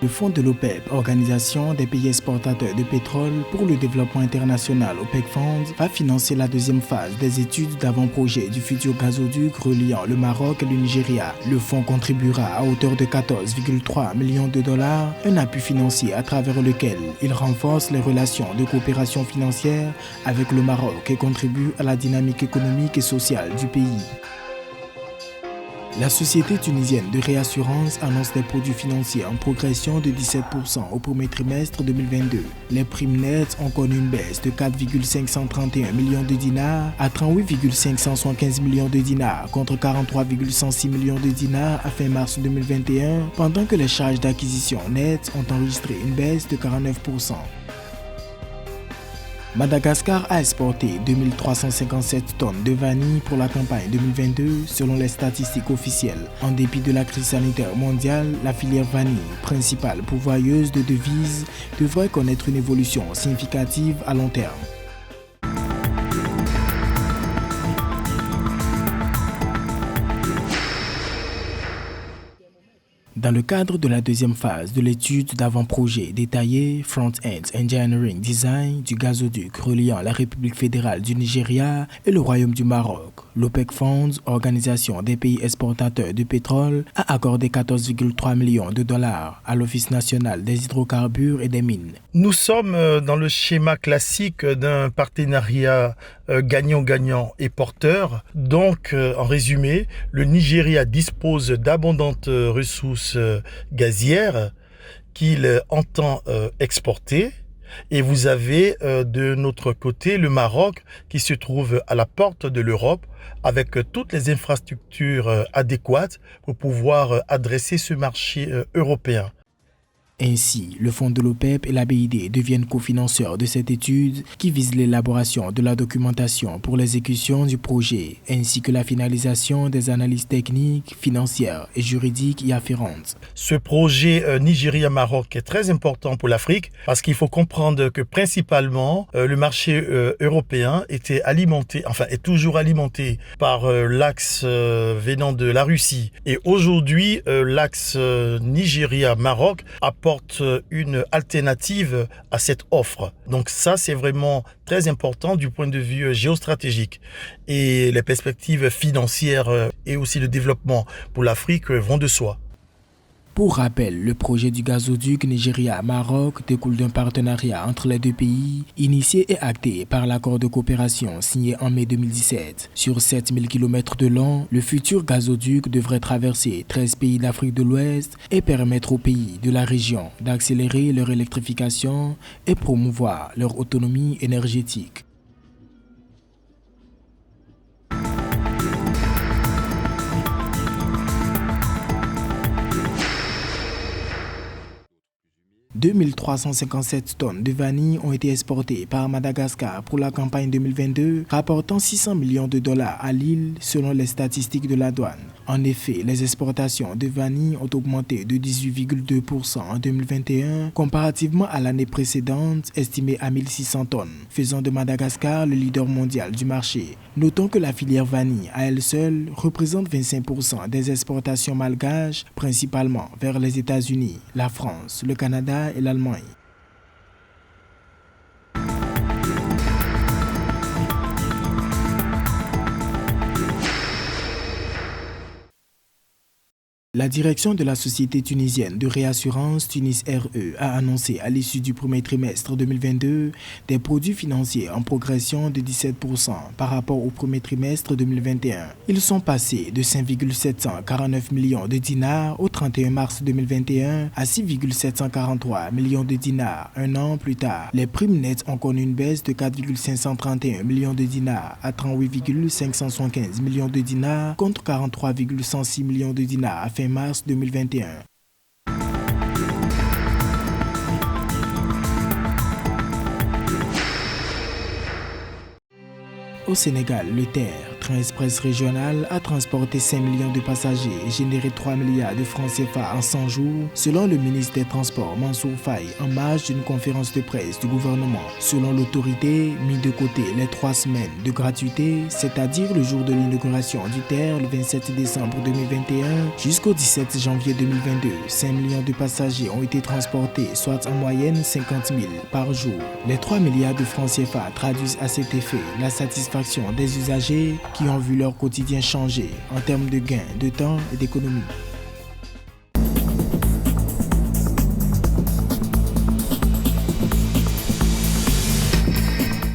Le fonds de l'OPEP, Organisation des pays exportateurs de pétrole pour le développement international OPEC Funds, va financer la deuxième phase des études d'avant-projet du futur gazoduc reliant le Maroc et le Nigeria. Le fonds contribuera à hauteur de 14,3 millions de dollars, un appui financier à travers lequel il renforce les relations de coopération financière avec le Maroc et contribue à la dynamique économique et sociale du pays. La société tunisienne de réassurance annonce des produits financiers en progression de 17% au premier trimestre 2022. Les primes nettes ont connu une baisse de 4,531 millions de dinars à 38,575 millions de dinars contre 43,106 millions de dinars à fin mars 2021, pendant que les charges d'acquisition nettes ont enregistré une baisse de 49%. Madagascar a exporté 2357 tonnes de vanille pour la campagne 2022 selon les statistiques officielles. En dépit de la crise sanitaire mondiale, la filière vanille, principale pourvoyeuse de devises, devrait connaître une évolution significative à long terme. Dans le cadre de la deuxième phase de l'étude d'avant-projet détaillée Front-End Engineering Design du gazoduc reliant la République fédérale du Nigeria et le Royaume du Maroc, l'OPEC Funds, Organisation des pays exportateurs de pétrole, a accordé 14,3 millions de dollars à l'Office national des hydrocarbures et des mines. Nous sommes dans le schéma classique d'un partenariat gagnant-gagnant et porteur. Donc, en résumé, le Nigeria dispose d'abondantes ressources gazières qu'il entend exporter. Et vous avez de notre côté le Maroc qui se trouve à la porte de l'Europe avec toutes les infrastructures adéquates pour pouvoir adresser ce marché européen. Ainsi, le fonds de l'OPEP et la BID deviennent cofinanceurs de cette étude qui vise l'élaboration de la documentation pour l'exécution du projet, ainsi que la finalisation des analyses techniques, financières et juridiques y afférentes. Ce projet Nigeria-Maroc est très important pour l'Afrique parce qu'il faut comprendre que principalement le marché européen était alimenté, enfin est toujours alimenté par l'axe venant de la Russie. Et aujourd'hui, l'axe Nigeria-Maroc apporte une alternative à cette offre. Donc ça, c'est vraiment très important du point de vue géostratégique. Et les perspectives financières et aussi le développement pour l'Afrique vont de soi. Pour rappel, le projet du gazoduc Nigeria-Maroc découle d'un partenariat entre les deux pays, initié et acté par l'accord de coopération signé en mai 2017. Sur 7000 km de long, le futur gazoduc devrait traverser 13 pays d'Afrique de l'Ouest et permettre aux pays de la région d'accélérer leur électrification et promouvoir leur autonomie énergétique. « 2357 tonnes de vanille ont été exportées par Madagascar pour la campagne 2022, rapportant 600 millions de dollars à l'île selon les statistiques de la douane. En effet, les exportations de vanille ont augmenté de 18,2% en 2021 comparativement à l'année précédente estimée à 1600 tonnes, faisant de Madagascar le leader mondial du marché. Notons que la filière vanille à elle seule représente 25% des exportations malgaches, principalement vers les États-Unis, la France, le Canada et l'Allemagne. La direction de la société tunisienne de réassurance Tunis RE a annoncé à l'issue du premier trimestre 2022 des produits financiers en progression de 17% par rapport au premier trimestre 2021. Ils sont passés de 5,749 millions de dinars au 31 mars 2021 à 6,743 millions de dinars un an plus tard. Les primes nettes ont connu une baisse de 4,531 millions de dinars à 38,575 millions de dinars contre 43,106 millions de dinars à fin mars 2021. Au Sénégal, le TER, train express régional a transporté 5 millions de passagers et généré 3 milliards de francs CFA en 100 jours, selon le ministre des Transports Mansour Faye en marge d'une conférence de presse du gouvernement. Selon l'autorité, mis de côté les 3 semaines de gratuité, c'est-à-dire le jour de l'inauguration du TER le 27 décembre 2021 jusqu'au 17 janvier 2022, 5 millions de passagers ont été transportés, soit en moyenne 50 000 par jour. Les 3 milliards de francs CFA traduisent à cet effet la satisfaction des usagers qui ont vu leur quotidien changer en termes de gains de temps et d'économie.